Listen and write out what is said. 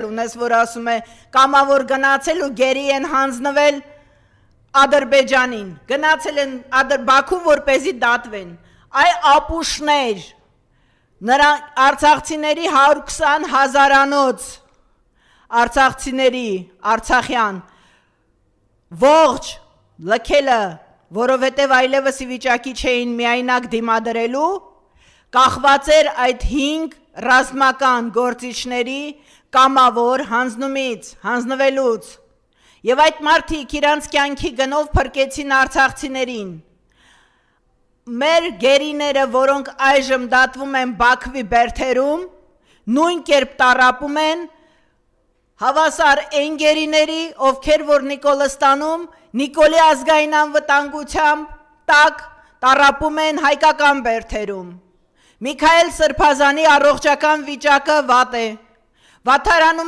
ունես, որ ասում է կամավոր գնացել ու գերի են հանձնվել Ադրբեջանին, գնացել են Բաքու, որպեսզի դատվեն, այ ապուշներ, նրա արցախցիների 120 հազարանոց արցախցիների, արցախյան ողջ լքելը, որովհետև այլևս ի վիճակի չէին միայնակ դիմադրելու, կախված էր այդ 5 ռազմական գործիչների կամավոր հանձնվելուց, և այդ մարդիկ իրանց կյանքի գնով փրկեցին արցախցիներին, մեր գերիները, որոնք այժմ դատվում են Բաքվի բերդերում, նույն կերպ տառապում են հավասար այն գերիների, ովքեր որ Նիկոլստանում, Նիկոլի ազգային անվտանգությամբ տակ տառապում են հայկական բերդերում, Միքայել Սրբազանի առողջական վիճակը վատ է, Վաթարանում